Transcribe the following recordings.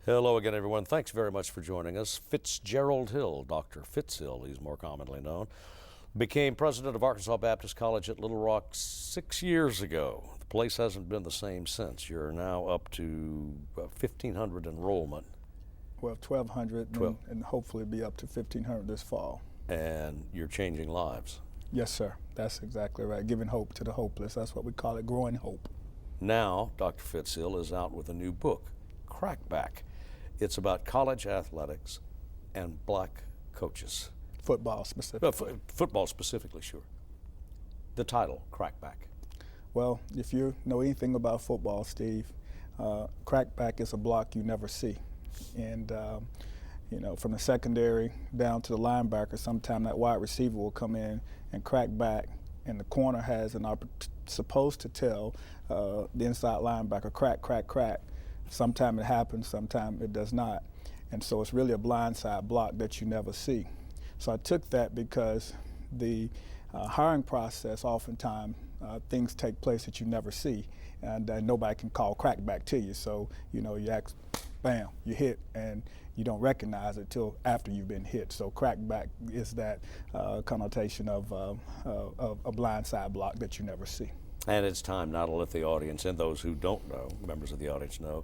Hello again, everyone. Thanks very much for joining us. Fitzgerald Hill, Dr. Fitzhill, he's more commonly known, became president of Arkansas Baptist College at Little Rock 6 years ago. The place hasn't been the same since. You're now up to 1,500 enrollment. Well, 1,200 and hopefully be up to 1,500 this fall. And you're changing lives. Yes, sir. That's exactly right. Giving hope to the hopeless. That's what we call it, growing hope. Now, Dr. Fitzhill is out with a new book, Crackback. It's about college athletics and black coaches. Football specifically. Football specifically, sure. The title, Crackback. Well, if you know anything about football, Steve, crackback is a block you never see. And, from the secondary down to the linebacker, sometime that wide receiver will come in and crack back, and the corner has an opportunity, supposed to tell the inside linebacker, crack, crack, crack. Sometime it happens, sometime it does not. And so it's really a blindside block that you never see. So I took that because the hiring process, oftentimes things take place that you never see, and nobody can call crackback to you. So, you act, bam, you hit, and you don't recognize it till after you've been hit. So crackback is that connotation of a blindside block that you never see. And it's time now to let the audience and those who don't know, members of the audience, know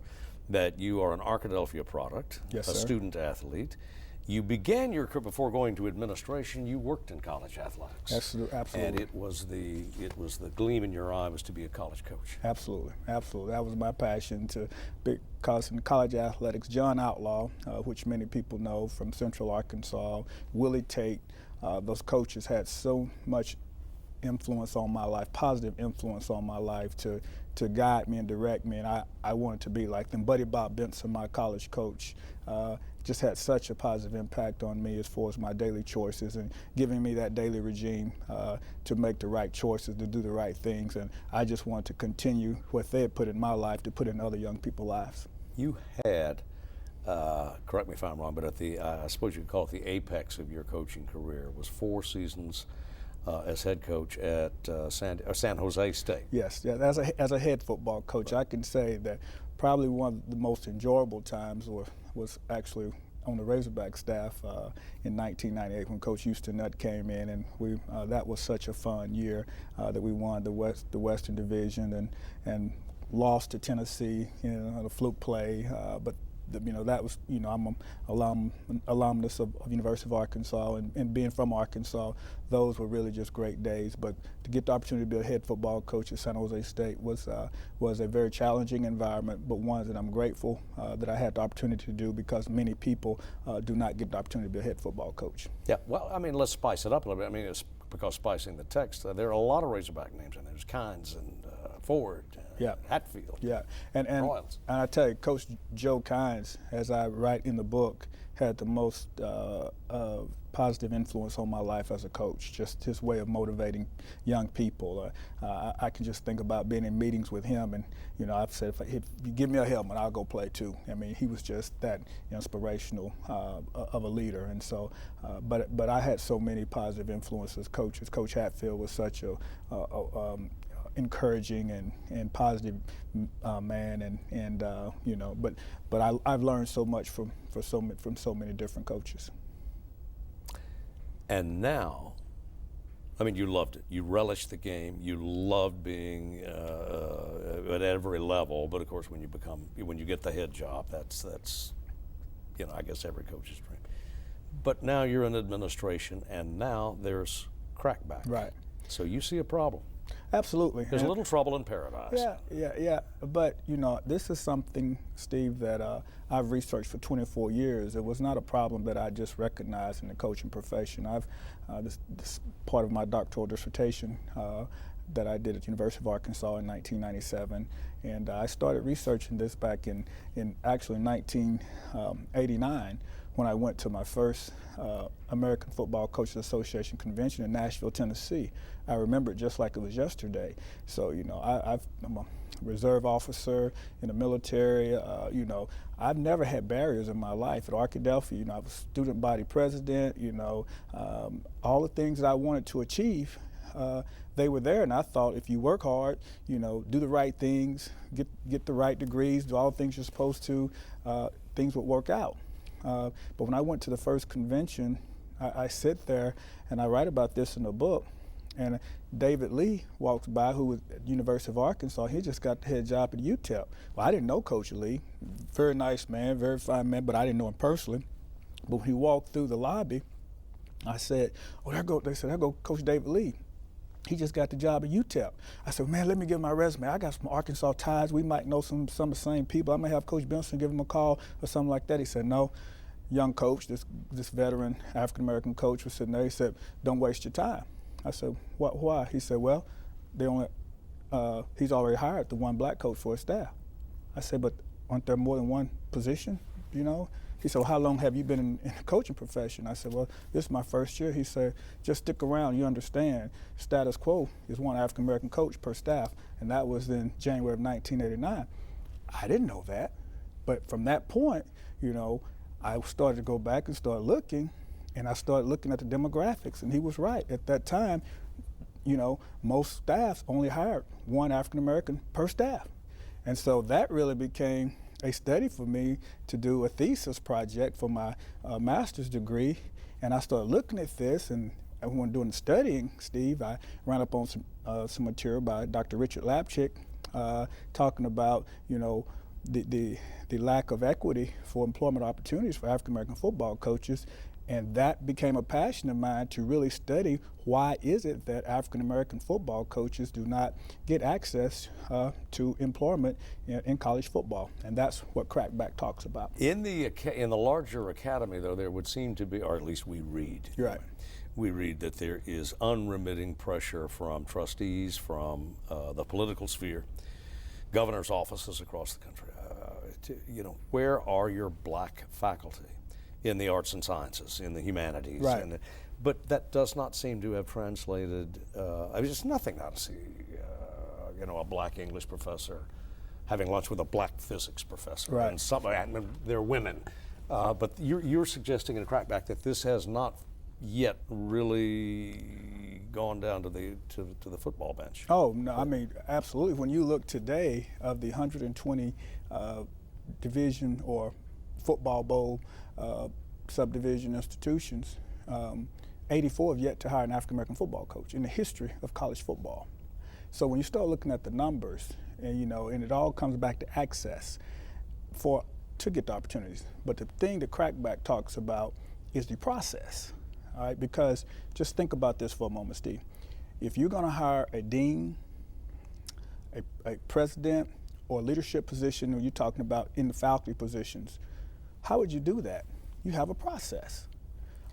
that you are an Arkadelphia product, yes, a sir. Student athlete. You began your career before going to administration. You worked in college athletics. Absolutely. And it was the gleam in your eye was to be a college coach. Absolutely, absolutely. That was my passion because in college athletics, John Outlaw, which many people know from Central Arkansas, Willie Tate, those coaches had so much influence on my life, positive influence on my life to guide me and direct me, and I wanted to be like them. Buddy Bob Benson, my college coach, just had such a positive impact on me as far as my daily choices and giving me that daily regime to make the right choices, to do the right things, and I just wanted to continue what they had put in my life to put in other young people's lives. You had, correct me if I'm wrong, but at the, I suppose you could call it the apex of your coaching career, was 4 seasons as head coach at San Jose State. Yes, yeah, as a head football coach, I can say that probably one of the most enjoyable times was actually on the Razorback staff in 1998 when Coach Houston Nutt came in, and that was such a fun year that we won the Western Division and lost to Tennessee in a fluke play, but that was, I'm an alumnus of University of Arkansas, and being from Arkansas, those were really just great days. But to get the opportunity to be a head football coach at San Jose State was a very challenging environment, but one that I'm grateful that I had the opportunity to do, because many people do not get the opportunity to be a head football coach. Yeah, well, I mean, let's spice it up a little bit. I mean, it's because spicing the text, there are a lot of Razorback names in there. There's Kynes and Ford, Hatfield, and I tell you, Coach Joe Kynes, as I write in the book, had the most positive influence on my life as a coach. Just his way of motivating young people. I can just think about being in meetings with him, and I've said, if you give me a helmet, I'll go play too. I mean, he was just that inspirational of a leader, and so. But I had so many positive influences. Coaches. Coach Hatfield was such a encouraging and positive man, but I've learned so much from so many different coaches. And now, I mean, you loved it. You relished the game. You loved being at every level. But of course, when you get the head job, that's I guess every coach's dream. But now you're in administration, and now there's crackback. Right. So you see a problem. Absolutely. There's a little trouble in paradise. Yeah. But, this is something, Steve, that I've researched for 24 years. It was not a problem that I just recognized in the coaching profession. This part of my doctoral dissertation that I did at the University of Arkansas in 1997. And I started researching this back in actually 1989 when I went to my first American Football Coaches Association convention in Nashville, Tennessee. I remember it just like it was yesterday. So, I'm a reserve officer in the military. I've never had barriers in my life. At Arkadelphia, I was student body president. All the things that I wanted to achieve, they were there, and I thought if you work hard, do the right things, get the right degrees, do all the things you're supposed to, things would work out. But when I went to the first convention, I sit there and I write about this in the book. And David Lee walks by, who was at the University of Arkansas. He just got the head job at UTEP. Well, I didn't know Coach Lee. Very nice man, very fine man, but I didn't know him personally. But when he walked through the lobby, I said, "Oh, they said, there go Coach David Lee. He just got the job at UTEP." I said, "Man, let me give my resume. I got some Arkansas ties. We might know some of the same people. I may have Coach Benson give him a call or something like that." He said, "No." Young coach, this veteran African-American coach was sitting there. He said, "Don't waste your time." I said, "Why?" He said, "Well, he's already hired the one black coach for his staff." I said, "But aren't there more than one position, you know?" He said, "Well, how long have you been in the coaching profession?" I said, "Well, this is my first year." He said, "Just stick around, you understand. Status quo is one African-American coach per staff," and that was in January of 1989. I didn't know that, but from that point, you know, I started to go back and start looking, and I started looking at the demographics, and he was right. At that time, you know, most staffs only hired one African-American per staff. And so that really became a study for me to do a thesis project for my master's degree. And I started looking at this, and when doing the studying, Steve, I ran up on some material by Dr. Richard Lapchick talking about, you know, the lack of equity for employment opportunities for African-American football coaches. And that became a passion of mine to really study why is it that African-American football coaches do not get access to employment in college football. And that's what Crackback talks about. In the larger academy, though, there would seem to be, or at least we read. You're right. We read that there is unremitting pressure from trustees, from the political sphere, governor's offices across the country. You know, where are your black faculty in the arts and sciences, in the humanities? Right. But that does not seem to have translated. I mean, it's nothing now to see, you know, a black English professor having lunch with a black physics professor. Right. And they're women. But you're suggesting in Crackback that this has not yet really gone down to the football bench. Oh no, I mean absolutely. When you look today, of the 120 division or football bowl subdivision institutions, 84 have yet to hire an African-American football coach in the history of college football. So when you start looking at the numbers, and you know, and it all comes back to access to get the opportunities. But the thing that Crackback talks about is the process. All right, because just think about this for a moment, Steve. If you're going to hire a dean, a president, or a leadership position, or you're talking about in the faculty positions, how would you do that? You have a process.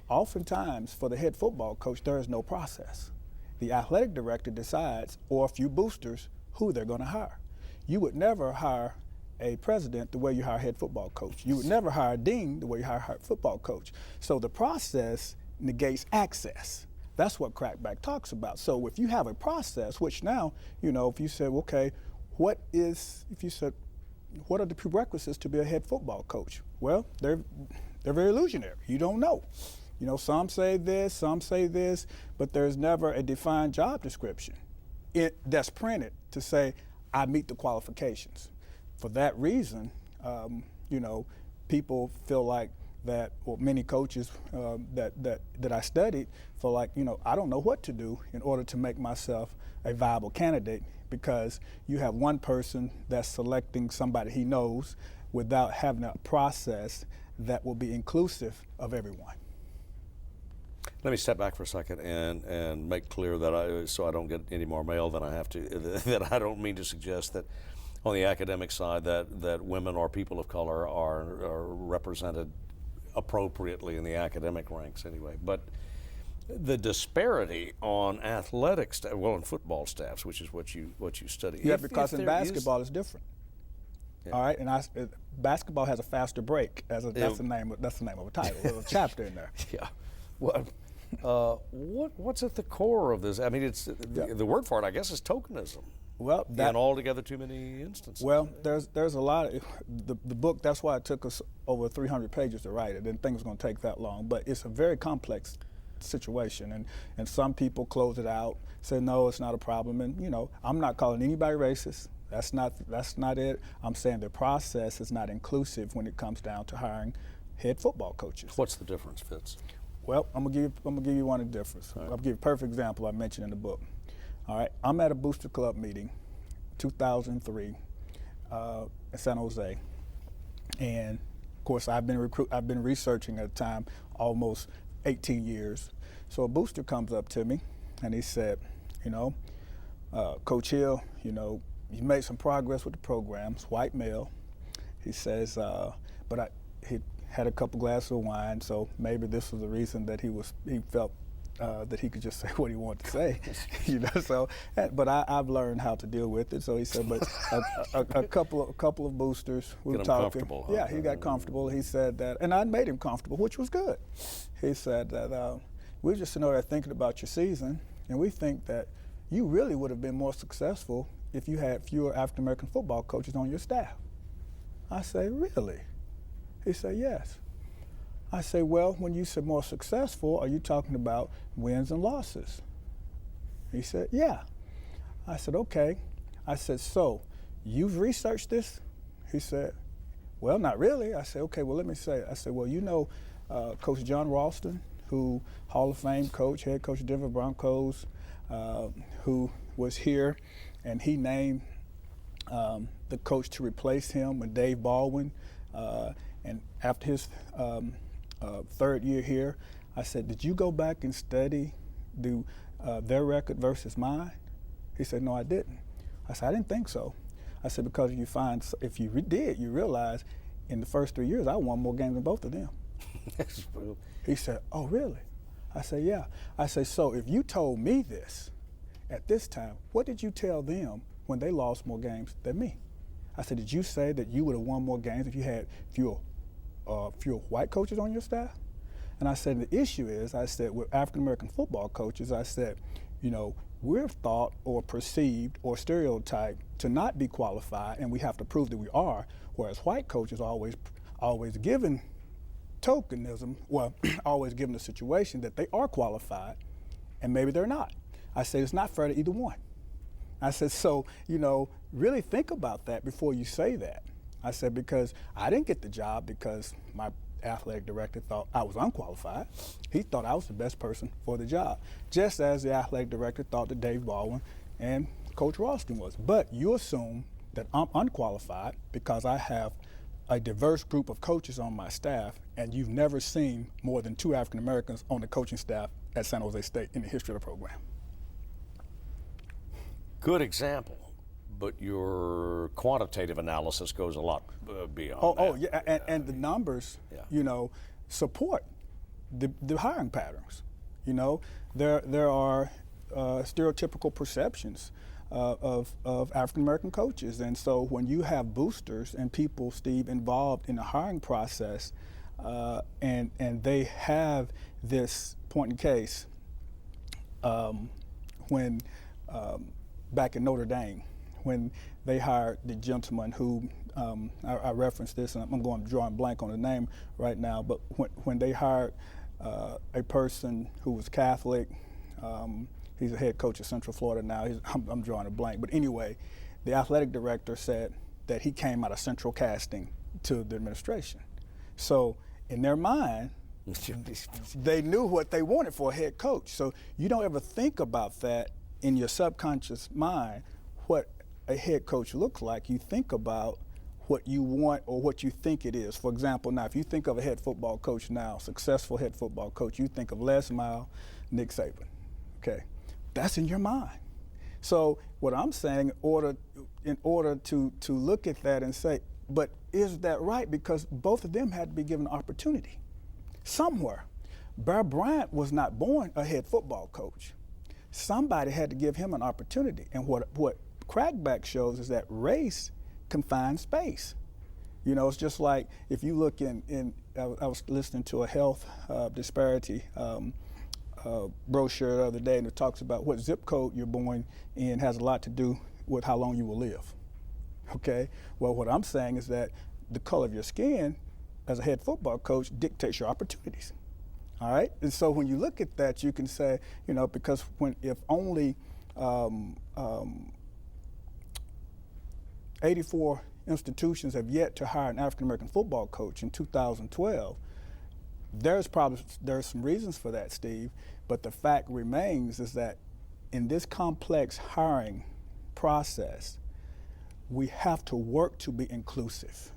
Oftentimes, for the head football coach, there is no process. The athletic director decides, or a few boosters, who they're going to hire. You would never hire a president the way you hire a head football coach. You would never hire a dean the way you hire a head football coach. So the process negates access. That's what Crackback talks about. So if you have a process, which now, you know, if you said, okay, what are the prerequisites to be a head football coach? Well, they're very illusionary. You don't know. You know, some say this, but there's never a defined job description that's printed to say, I meet the qualifications. For that reason, you know, people feel like that, or many coaches that I studied feel like, you know, I don't know what to do in order to make myself a viable candidate, because you have one person that's selecting somebody he knows without having a process that will be inclusive of everyone. Let me step back for a second and make clear that so I don't get any more mail than I have to, that I don't mean to suggest that on the academic side that women or people of color are represented appropriately in the academic ranks anyway. But the disparity on athletic staff, well, in football staffs, which is what you study. Yeah, because in basketball it's different. Yeah. All right, and basketball has a faster break. That's the name of a title, a chapter in there. Yeah. What's at the core of this? I mean, it's the word for it, I guess, is tokenism. Well, in altogether too many instances. Well, there's a lot of the book. That's why it took us over 300 pages to write it. Didn't think it was going to take that long, but it's a very complex situation, and some people close it out, say no, it's not a problem, and you know, I'm not calling anybody racist. That's not it. I'm saying the process is not inclusive when it comes down to hiring head football coaches. What's the difference, Fitz? Well, I'm gonna give you one of the difference. Right. I'll give you a perfect example I mentioned in the book. All right, I'm at a Booster Club meeting, 2003, in San Jose, and of course I've been researching at the time almost 18 years. So a booster comes up to me, and he said, Coach Hill, you made some progress with the programs, white male. He says, but he had a couple glasses of wine, so maybe this was the reason that he felt that he could just say what he wanted to say, So, but I've learned how to deal with it. So he said, but a couple of boosters, we were talking. Comfortable, huh? Yeah, he got comfortable. He said that, and I made him comfortable, which was good. He said that we're just thinking about your season, and we think that you really would have been more successful if you had fewer African American football coaches on your staff. I say, really? He said, yes. I say, well, when you said more successful, are you talking about wins and losses? He said, yeah. I said, okay. I said, so you've researched this? He said, well, not really. I said, okay, well, let me say. I said, well, Coach John Ralston, who Hall of Fame coach, head coach of Denver Broncos, who was here, and he named the coach to replace him with Dave Baldwin. And after his third year here, I said, did you go back and study their record versus mine? He said, no, I didn't. I said, I didn't think so. I said, because if you did, you realize in the first 3 years, I won more games than both of them. He said, oh, really? I said, yeah. I said, so if you told me this at this time, what did you tell them when they lost more games than me? I said, did you say that you would have won more games if you had fewer white coaches on your staff? And I said, the issue is, I said, with African-American football coaches, I said, we're thought or perceived or stereotyped to not be qualified, and we have to prove that we are, whereas white coaches are always given tokenism, always given the situation that they are qualified, and maybe they're not. I said, it's not fair to either one. I said, so, really think about that before you say that. I said, because I didn't get the job because my athletic director thought I was unqualified. He thought I was the best person for the job, just as the athletic director thought that Dave Baldwin and Coach Ralston was. But you assume that I'm unqualified because I have a diverse group of coaches on my staff, and you've never seen more than 2 African Americans on the coaching staff at San Jose State in the history of the program. Good example, but your quantitative analysis goes a lot beyond that. Oh, yeah, and the numbers, support the hiring patterns. There are stereotypical perceptions of African American coaches, and so when you have boosters and people, Steve, involved in the hiring process, and they have this point in case when back in Notre Dame, when they hired the gentleman who, I referenced this, and I'm going to draw a blank on the name right now, but when they hired a person who was Catholic, he's a head coach of Central Florida now, I'm drawing a blank, but anyway, the athletic director said that he came out of central casting to the administration. So in their mind, they knew what they wanted for a head coach. So you don't ever think about that in your subconscious mind, what a head coach looks like. You think about what you want or what you think it is. For example, now if you think of a head football coach now, successful head football coach, you think of Les Miles, Nick Saban, okay? That's in your mind. So what I'm saying, in order to look at that and say, but is that right? Because both of them had to be given opportunity somewhere. Bear Bryant was not born a head football coach. Somebody had to give him an opportunity. And what Crackback shows is that race confines space. It's just like if you look I was listening to a health disparity brochure the other day, and it talks about what zip code you're born in has a lot to do with how long you will live. Okay? Well, what I'm saying is that the color of your skin as a head football coach dictates your opportunities. All right? And so when you look at that, you can say, 84 institutions have yet to hire an African American football coach in 2012. There's some reasons for that, Steve, but the fact remains is that in this complex hiring process, we have to work to be inclusive,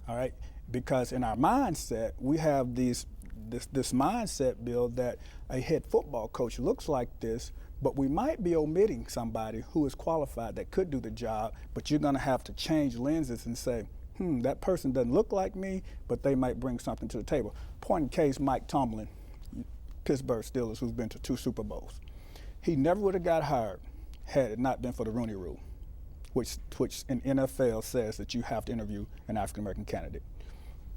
all right? Because in our mindset, we have this mindset, Bill, that a head football coach looks like this, but we might be omitting somebody who is qualified that could do the job, but you're gonna have to change lenses and say, that person doesn't look like me, but they might bring something to the table. Point in case, Mike Tomlin, Pittsburgh Steelers, who's been to 2 Super Bowls. He never would have got hired had it not been for the Rooney Rule, which in NFL says that you have to interview an African American candidate.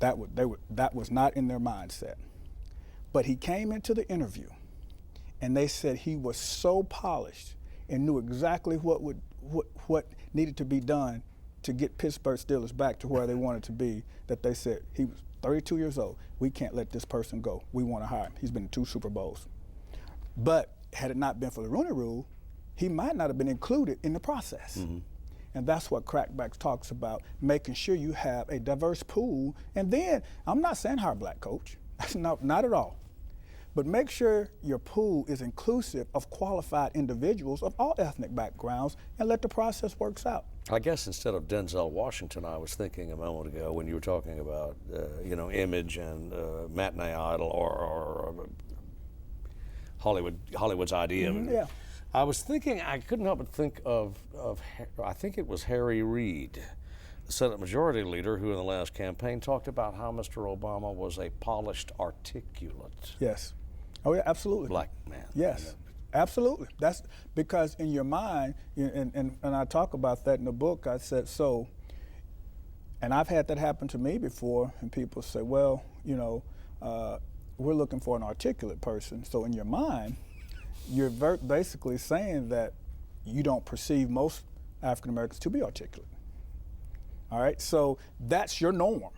That was not in their mindset. But he came into the interview, and they said he was so polished and knew exactly what needed to be done to get Pittsburgh Steelers back to where they wanted to be, that they said he was 32 years old. We can't let this person go. We want to hire him. He's been in 2 Super Bowls. But had it not been for the Rooney Rule, he might not have been included in the process. Mm-hmm. And that's what Crackback talks about, making sure you have a diverse pool. And then, I'm not saying hire a black coach. That's not at all. But make sure your pool is inclusive of qualified individuals of all ethnic backgrounds and let the process work out. I guess instead of Denzel Washington, I was thinking a moment ago when you were talking about, image and matinee idol or Hollywood's idea of it. Yeah. I was thinking, I couldn't help but think of I think it was Harry Reid, the Senate Majority Leader, who in the last campaign talked about how Mr. Obama was a polished articulate. Yes. Oh yeah, absolutely. Black man. Yes, absolutely. That's because in your mind, and I talk about that in the book, I said, so, and I've had that happen to me before, and people say, well, we're looking for an articulate person. So in your mind, you're basically saying that you don't perceive most African Americans to be articulate. All right, so that's your norm.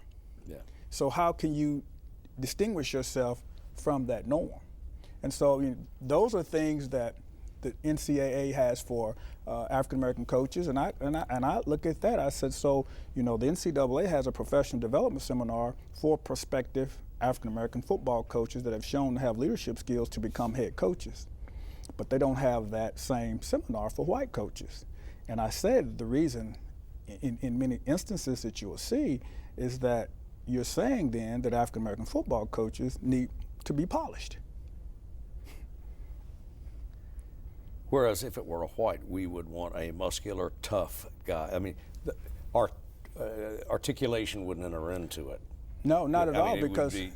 Yeah. So how can you distinguish yourself from that norm? And so those are things that the NCAA has for African American coaches, and I look at that. I said, so the NCAA has a professional development seminar for prospective African American football coaches that have shown to have leadership skills to become head coaches, but they don't have that same seminar for white coaches. And I said the reason, in many instances that you will see, is that you're saying then that African American football coaches need to be polished. Whereas if it were a white, we would want a muscular, tough guy. I mean, articulation wouldn't enter into it. No, not at all, it would because be,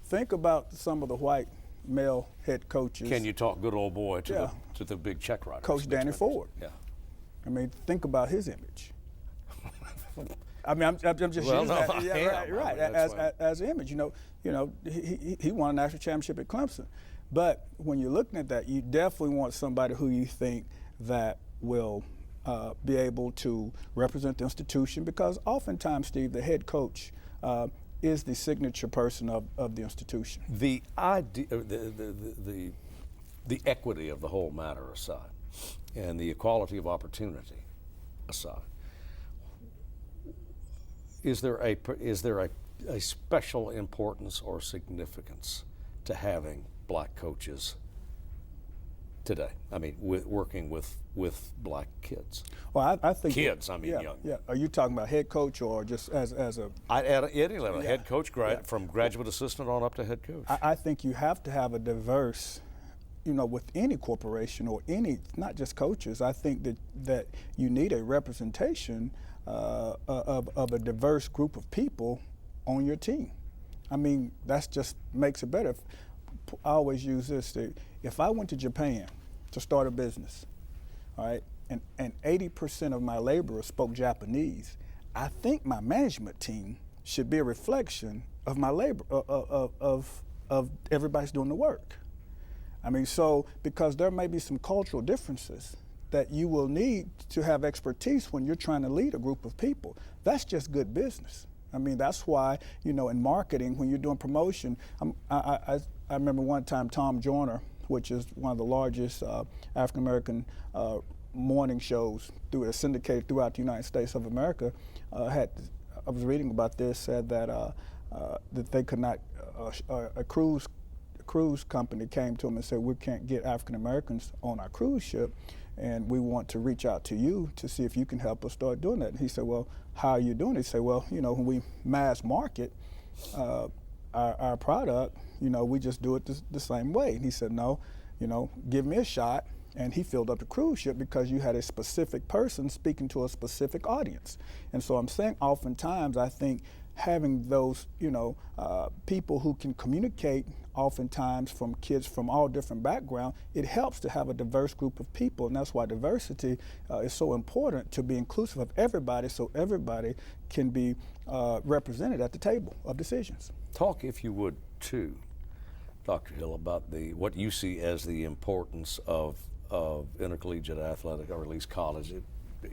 think about some of the white male head coaches. Can you talk good old boy to the big check writer? Coach Danny Ford. Yeah. I mean, think about his image. I mean, I'm just using that. Yeah, right. As an image, he won a national championship at Clemson. But when you're looking at that, you definitely want somebody who you think that will be able to represent the institution, because oftentimes, Steve, the head coach is the signature person of the institution. The idea, the equity of the whole matter aside, and the equality of opportunity aside, is there a special importance or significance to having black coaches today? I mean, working with black kids. Well, I think kids. I mean, young. Yeah. Are you talking about head coach or just as a? At any level, head coach, from graduate assistant on up to head coach. I think you have to have a diverse, with any corporation or any, not just coaches. I think that you need a representation of a diverse group of people on your team. I mean, that's just makes it better. I always use this. If I went to Japan to start a business, all right, and 80% of my laborers spoke Japanese, I think my management team should be a reflection of my labor, of everybody's doing the work. I mean, so because there may be some cultural differences that you will need to have expertise when you're trying to lead a group of people. That's just good business. I mean, that's why, in marketing, when you're doing promotion, I remember one time Tom Joyner, which is one of the largest African-American morning shows syndicated throughout the United States of America I was reading about this, said that they could not, a cruise company came to them and said, we can't get African Americans on our cruise ship, and we want to reach out to you to see if you can help us start doing that. And he said, well, how are you doing it? He said, well, when we mass market our product, we just do it the same way. And he said, no, give me a shot. And he filled up the cruise ship because you had a specific person speaking to a specific audience. And so I'm saying oftentimes I think having those, people who can communicate oftentimes from kids from all different backgrounds, it helps to have a diverse group of people. And that's why diversity is so important, to be inclusive of everybody so everybody can be represented at the table of decisions. Talk, if you would, too, Dr. Hill, about what you see as the importance of intercollegiate athletic, or at least college,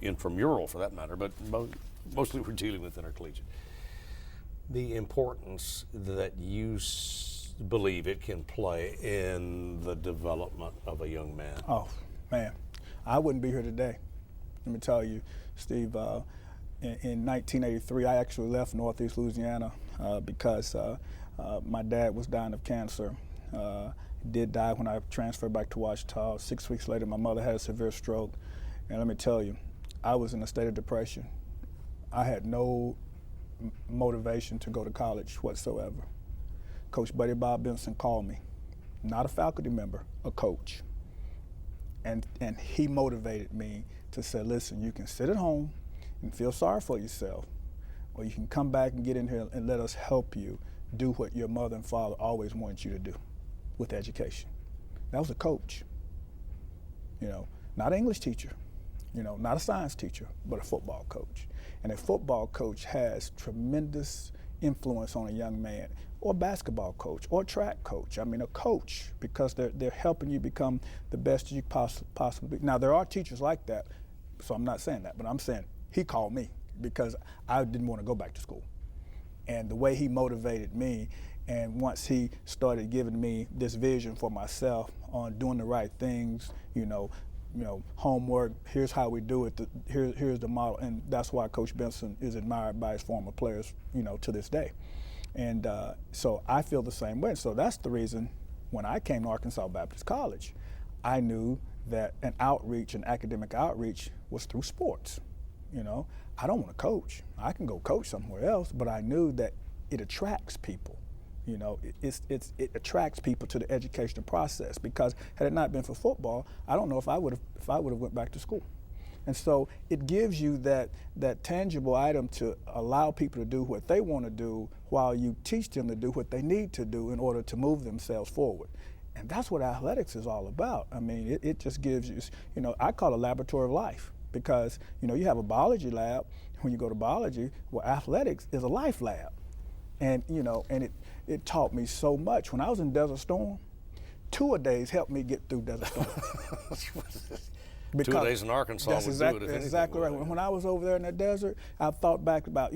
intramural for that matter, but mostly we're dealing with intercollegiate. The importance that you believe it can play in the development of a young man. Oh, man, I wouldn't be here today. Let me tell you, Steve, in 1983, I actually left Northeast Louisiana because my dad was dying of cancer. Did die when I transferred back to Ouachita. 6 weeks later, my mother had a severe stroke. And let me tell you, I was in a state of depression. I had no motivation to go to college whatsoever. Coach Buddy Bob Benson called me, not a faculty member, a coach. And he motivated me to say, listen, you can sit at home and feel sorry for yourself, or you can come back and get in here and let us help you do what your mother and father always wanted you to do with education. That was a coach, not an English teacher, not a science teacher, but a football coach. And a football coach has tremendous influence on a young man, or a basketball coach, or a track coach. I mean, a coach, because they're helping you become the best you possibly be. Now, there are teachers like that, so I'm not saying that, but I'm saying he called me because I didn't want to go back to school. And the way he motivated me, and once he started giving me this vision for myself on doing the right things, homework, here's how we do it, here's the model, and that's why Coach Benson is admired by his former players, to this day. And so I feel the same way. So that's the reason when I came to Arkansas Baptist College, I knew that an academic outreach was through sports. I don't want to coach. I can go coach somewhere else, but I knew that it attracts people. It attracts people to the educational process, because had it not been for football, I don't know if I would have went back to school. And so it gives you that tangible item to allow people to do what they want to do while you teach them to do what they need to do in order to move themselves forward. And that's what athletics is all about. I mean, it just gives you, I call it a laboratory of life, because, you have a biology lab when you go to biology. Well, athletics is a life lab. And, and it taught me so much. When I was in Desert Storm, two-a-days helped me get through Desert Storm. 2 days in Arkansas would do it. Exactly right. When I was over there in the desert, I thought back about,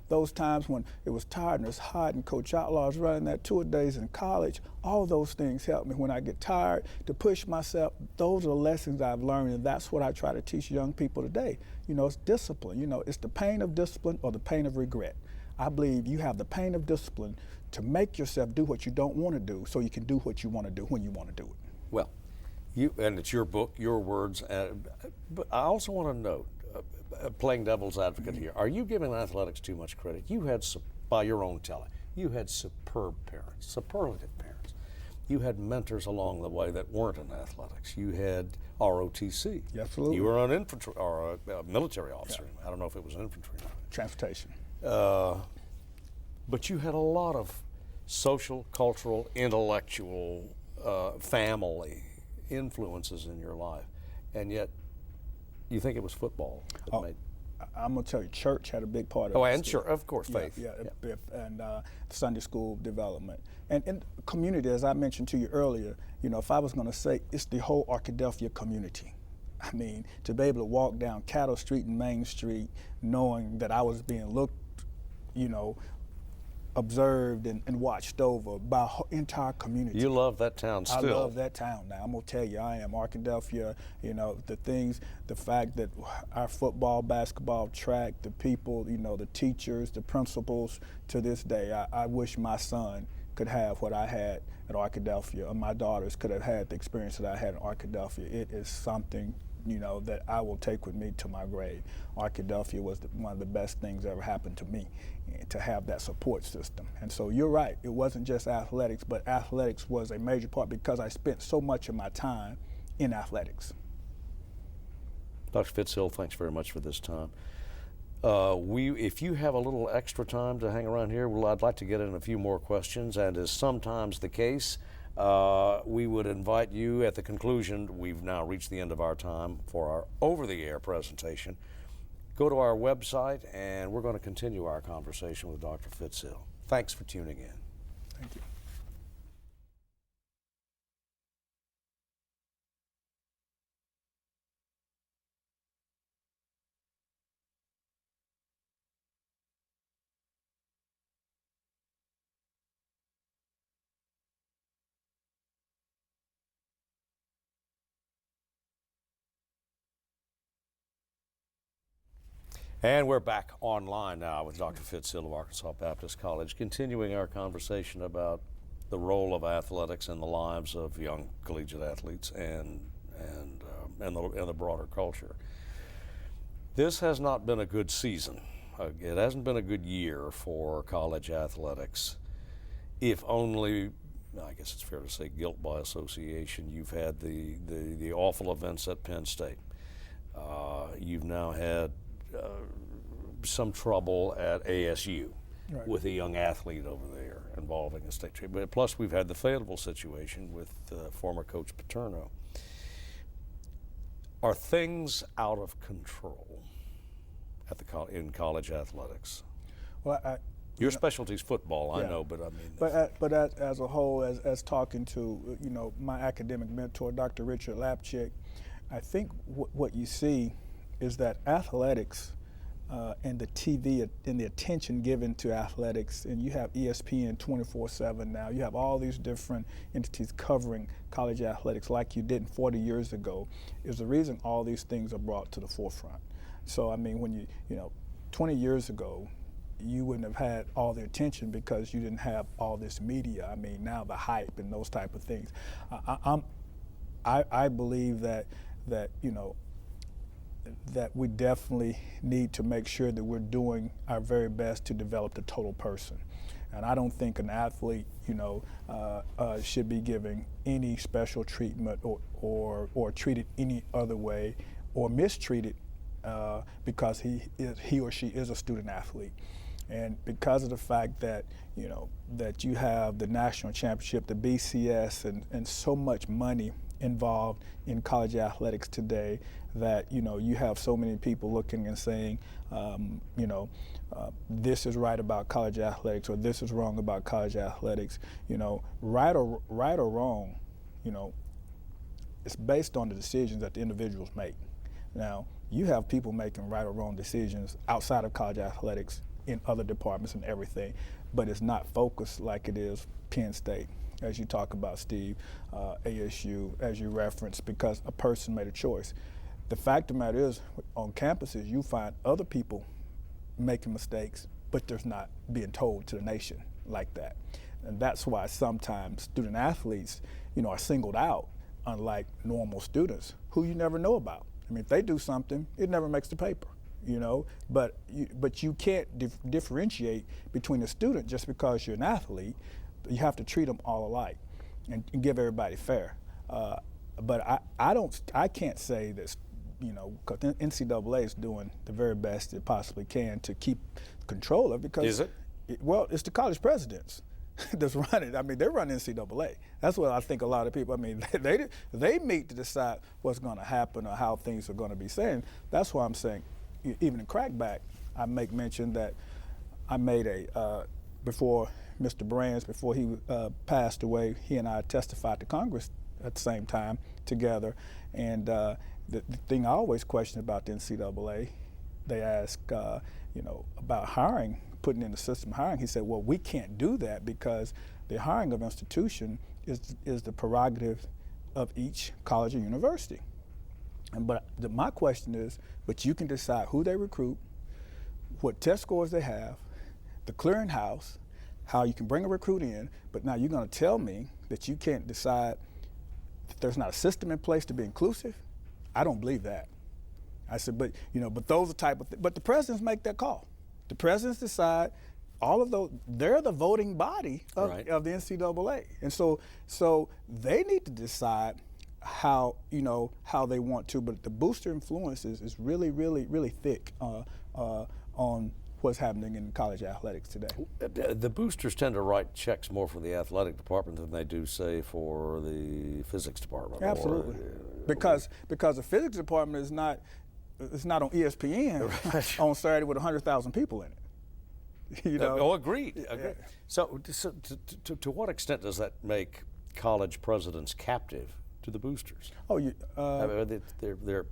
those times when it was tired and it was hot, and Coach Outlaw was running that 2 days in college. All those things helped me when I get tired to push myself. Those are the lessons I've learned, and that's what I try to teach young people today. It's discipline. It's the pain of discipline or the pain of regret. I believe you have the pain of discipline to make yourself do what you don't want to do, so you can do what you want to do when you want to do it. Well, and it's your book, your words, but I also want to note, playing devil's advocate here, are you giving athletics too much credit? You had, by your own telling, you had superb parents, superlative parents. You had mentors along the way that weren't in athletics. You had ROTC. Absolutely. You were an infantry or a military officer. Yeah. I don't know if it was an infantry. Transportation. But you had a lot of social, cultural, intellectual, family influences in your life, and yet you think it was football that made. I'm going to tell you, church had a big part of it. Oh, and sure, of course, faith. Yeah. And Sunday school development. And community, as I mentioned to you earlier, if I was going to say, it's the whole Arkadelphia community. I mean, to be able to walk down Cattle Street and Main Street knowing that I was being looked, observed and watched over by a entire community. You love that town still. I love that town now. I'm gonna tell you, I am. Arkadelphia, the fact that our football, basketball, track, the people, the teachers, the principals, to this day, I wish my son could have what I had at Arkadelphia, or my daughters could have had the experience that I had in Arkadelphia. It is something, that I will take with me to my grave. Arkadelphia was one of the best things that ever happened to me, to have that support system. And so you're right, it wasn't just athletics, but athletics was a major part because I spent so much of my time in athletics. Dr. Fitzgerald, thanks very much for this time. If you have a little extra time to hang around here, I'd like to get in a few more questions, and as sometimes the case, we would invite you at the conclusion. We've now reached the end of our time for our over-the-air presentation. Go to our website, and we're going to continue our conversation with Dr. Fitzgerald. Thanks for tuning in. Thank you. And we're back online now with Dr. Fitzgerald of Arkansas Baptist College, continuing our conversation about the role of athletics in the lives of young collegiate athletes and the broader culture. This has not been a good season. It hasn't been a good year for college athletics. If only, I guess it's fair to say, guilt by association. You've had the awful events at Penn State. You've now had some trouble at ASU, right, with a young athlete over there involving a state treatment. Plus, we've had the Fayetteville situation with former Coach Paterno. Are things out of control at in college athletics? Well, your specialty is football, yeah. I know, but I mean. But as a whole, as talking to my academic mentor, Dr. Richard Lapchick, I think what you see is that athletics and the TV and the attention given to athletics, and you have ESPN 24/7 now. You have all these different entities covering college athletics like you didn't 40 years ago, is the reason all these things are brought to the forefront. So I mean, when 20 years ago, you wouldn't have had all the attention because you didn't have all this media. I mean, now the hype and those type of things. I believe that we definitely need to make sure that we're doing our very best to develop the total person. And I don't think an athlete, should be given any special treatment or treated any other way or mistreated because he or she is a student athlete. And because of the fact that, that you have the national championship, the BCS, and so much money involved in college athletics today, that you have so many people looking and saying, this is right about college athletics or this is wrong about college athletics. Right or wrong, it's based on the decisions that the individuals make. Now, you have people making right or wrong decisions outside of college athletics in other departments and everything, but it's not focused like it is Penn State, as you talk about, Steve, ASU, as you referenced, because a person made a choice. The fact of the matter is, on campuses, you find other people making mistakes, but there's not being told to the nation like that. And that's why sometimes student athletes, are singled out, unlike normal students who you never know about. I mean, if they do something, it never makes the paper, but you can't differentiate between a student just because you're an athlete. You have to treat them all alike and give everybody fair. But I can't say this, because NCAA is doing the very best it possibly can to keep control of it. Because is it? Well, it's the college presidents that's running. I mean, they're running NCAA. That's what I think a lot of people, I mean, they meet to decide what's going to happen or how things are going to be saying. That's why I'm saying, even in crackback, I make mention that I made before Mr. Brands, before he passed away, he and I testified to Congress at the same time together. And the thing I always question about the NCAA they asked, about hiring, putting in the system hiring, he said, well, we can't do that because the hiring of institution is the prerogative of each college or university. But my question is, but you can decide who they recruit, what test scores they have, the clearinghouse, how you can bring a recruit in, but now you're going to tell me that you can't decide that there's not a system in place to be inclusive? I don't believe that. I said, but those are type of but the presidents make that call. The presidents decide. All of those, they're the voting body of, right. of the NCAA, and so they need to decide how they want to. But the booster influence is really, really, really thick on what's happening in college athletics today. The boosters tend to write checks more for the athletic department than they do, say, for the physics department. Absolutely, because the physics department is not on ESPN right. on Saturday with 100,000 people in it. Agreed. Yeah. So to what extent does that make college presidents captive to the boosters? They're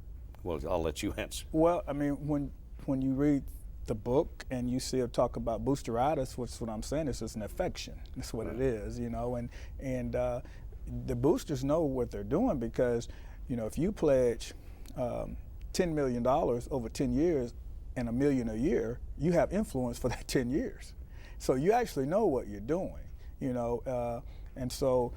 well, I'll let you answer. Well, I mean, when you read the book and you see it talk about boosteritis, which is what I'm saying, it's just an affection. That's what it is, and the boosters know what they're doing because, if you pledge $10 million over 10 years and $1 million a year, you have influence for that 10 years. So you actually know what you're doing, and so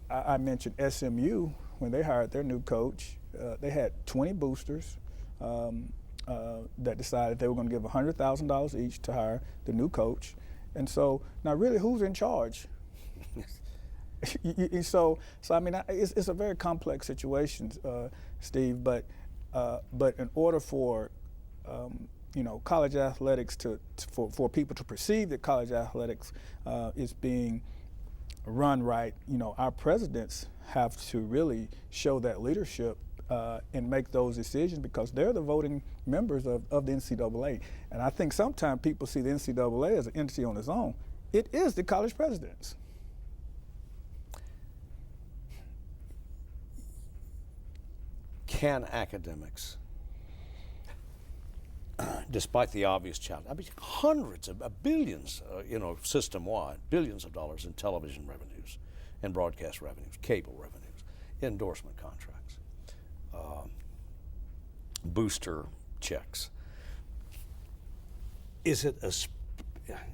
I mentioned SMU when they hired their new coach. They had 20 boosters that decided they were going to give $100,000 each to hire the new coach. And so now really who's in charge? So I mean, it's a very complex situation, Steve, but in order for college athletics for people to perceive that college athletics is being run right, our presidents have to really show that leadership and make those decisions because they're the voting members of the NCAA. And I think sometimes people see the NCAA as an entity on its own. It is the college presidents. Can academics, despite the obvious challenge, I mean, hundreds of billions, system-wide, billions of dollars in television revenues and broadcast revenues, cable revenues, endorsement contracts, booster checks.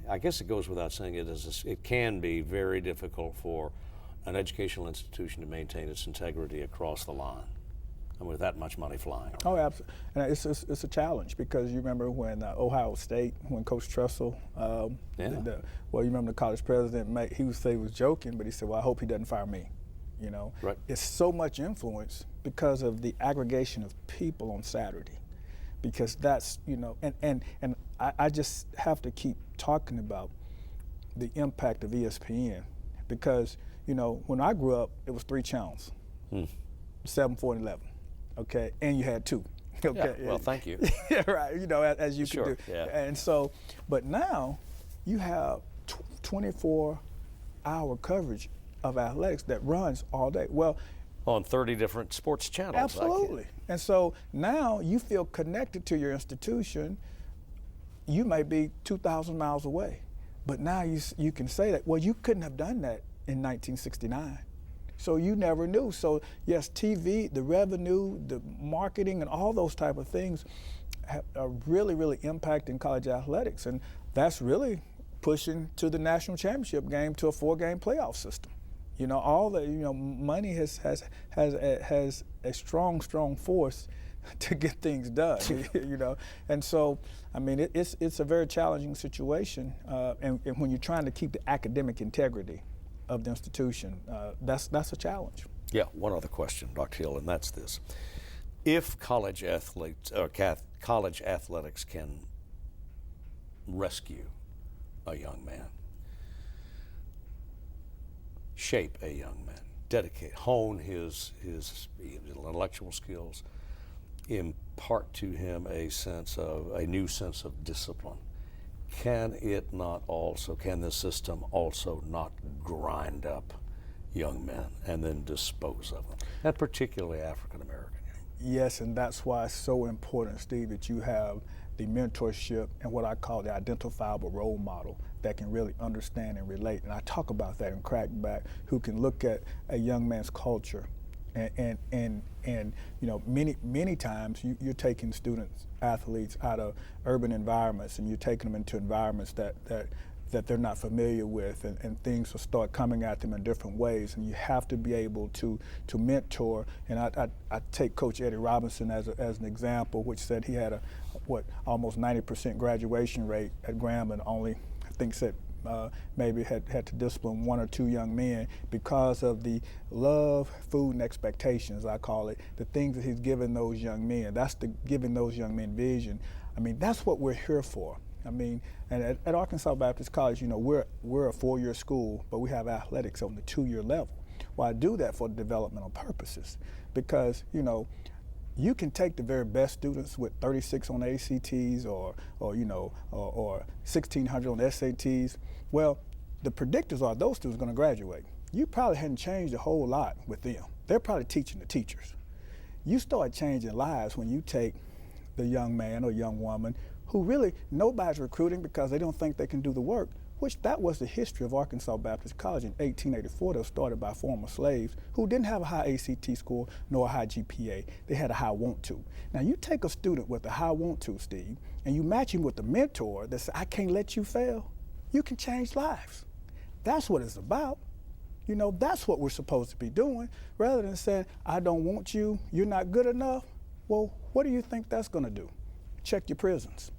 I guess it goes without saying, it can be very difficult for an educational institution to maintain its integrity across the line. And with that much money flying around. Oh, absolutely. And it's a challenge because you remember when Ohio State, when Coach Tressel, you remember the college president, he was joking, but he said, well, I hope he doesn't fire me. Right. It's so much influence because of the aggregation of people on Saturday. Because that's, and I just have to keep talking about the impact of ESPN because, when I grew up, it was 3 channels, 7, 4, and 11. Okay, and you had 2. Okay. Yeah, well, thank you. Yeah, right. As you sure, could do. Yeah. And so, but now you have 24-hour coverage of athletics that runs all day. Well, on 30 different sports channels. Absolutely. And so now you feel connected to your institution. You may be 2,000 miles away, but now you can say that. Well, you couldn't have done that in 1969. So you never knew. So yes, TV, the revenue, the marketing, and all those type of things are really, really impacting college athletics. And that's really pushing to the national championship game to a 4-game playoff system. All the, money has a strong force to get things done, And so, I mean, it's a very challenging situation. And when you're trying to keep the academic integrity of the institution, that's a challenge. Yeah, one other question, Dr. Hill, and that's this. If college athletics can rescue a young man, shape a young man, hone his intellectual skills, impart to him a new sense of discipline, can the system also not grind up young men and then dispose of them, and particularly African American young men? Yes, and that's why it's so important, Steve, that you have the mentorship and what I call the identifiable role model that can really understand and relate. And I talk about that in Crackback, who can look at a young man's culture. And you know, many times you're taking students, athletes out of urban environments, and you're taking them into environments that they're not familiar with, and things will start coming at them in different ways, and you have to be able to mentor. And I take Coach Eddie Robinson as an example, which said he had a almost 90% graduation rate at Grambling, only I think said maybe had to discipline one or two young men because of the love, food, and expectations, I call it, the things that he's given those young men. That's giving those young men vision. I mean, that's what we're here for. I mean, and at Arkansas Baptist College, you know, we're a 4-year school, but we have athletics on the 2-year level. Well, I do that for developmental purposes because, you know, you can take the very best students with 36 on ACTs or 1,600 on SATs. Well, the predictors are those students are going to graduate. You probably hadn't changed a whole lot with them. They're probably teaching the teachers. You start changing lives when you take the young man or young woman who really nobody's recruiting because they don't think they can do the work, which that was the history of Arkansas Baptist College in 1884. That was started by former slaves who didn't have a high ACT score nor a high GPA. They had a high want to. Now you take a student with a high want to, Steve, and you match him with a mentor that says, I can't let you fail. You can change lives. That's what it's about. You know, that's what we're supposed to be doing, rather than saying, I don't want you, you're not good enough. Well, what do you think that's going to do? Check your prisons.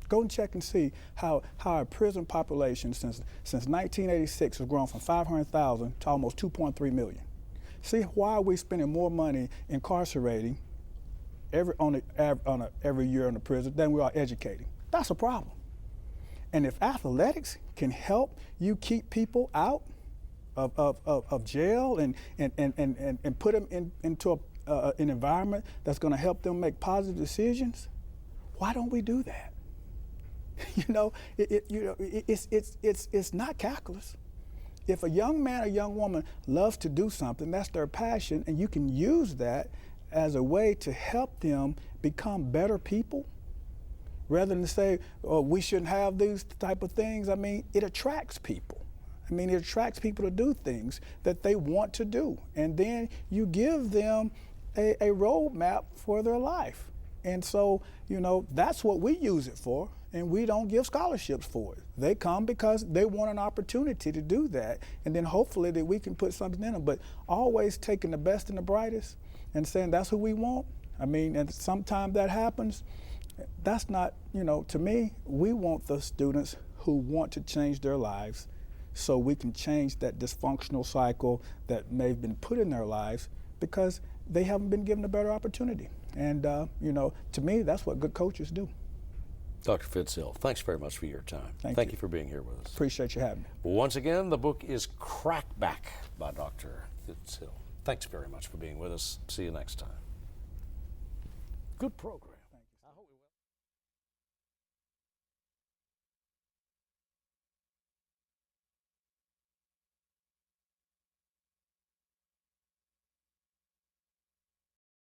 Go and check and see how our prison population since 1986 has grown from 500,000 to almost 2.3 million. See why are we spending more money incarcerating every year in the prison than we are educating? That's a problem. And if athletics can help you keep people out of jail and put them into an environment that's going to help them make positive decisions, why don't we do that? You know, it's not calculus. If a young man or young woman loves to do something, that's their passion, and you can use that as a way to help them become better people, rather than say, oh, we shouldn't have these type of things. I mean, it attracts people. I mean, it attracts people to do things that they want to do, and then you give them a roadmap for their life. And so, you know, that's what we use it for, and we don't give scholarships for it. They come because they want an opportunity to do that, and then hopefully that we can put something in them. But always taking the best and the brightest and saying that's who we want, I mean, and sometimes that happens, that's not, you know, to me, we want the students who want to change their lives so we can change that dysfunctional cycle that may have been put in their lives because they haven't been given a better opportunity. And, you know, to me, that's what good coaches do. Dr. Fitzgerald, thanks very much for your time. Thank you for being here with us. Appreciate you having me. Once again, the book is Crackback by Dr. Fitzgerald. Thanks very much for being with us. See you next time. Good program.